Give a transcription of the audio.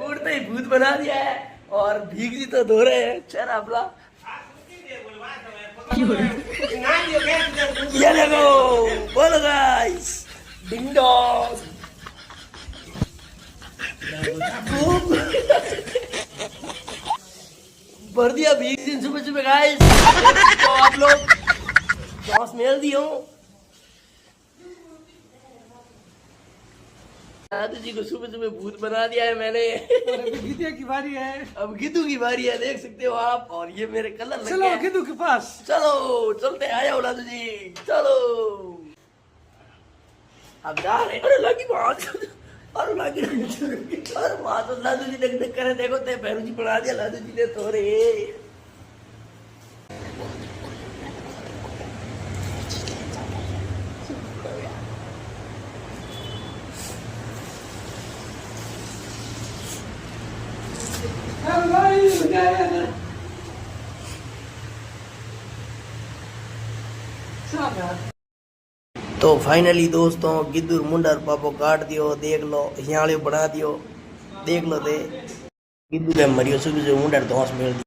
उड़ते ही भूत बना दिया है और भीगजी तो धो रहे हैं चेहरा अपना। ये देखो बोलो गाइस डिंग डोंग भर दिया भीग दिन सुबह सुबह गाइस। तो आप लोग सॉस मेल दियो दादू जी को सुबह सुबह भूत बना दिया है मैंने। गीतिया की बारी है, अब गिद्धू की बारी है, देख सकते हो आप। और ये मेरे कलर लग चलो गए हैं। गिद्धू के पास चलो चलते हैं, आया दादू जी चलो। अब जा रहे हैं। अरे लगी बात अरे लगी अरे बात तो दादू जी देख देख करे देखो ते भैरू जी बना दिया दादू जी ने थोड़े। तो फाइनली दोस्तों गिद्धू मुंडर पापो काट दियो, देख लो हियाले बना दियो, देख लो दे गिद्धू के मरियो सुबह से मुंडर धौस मेल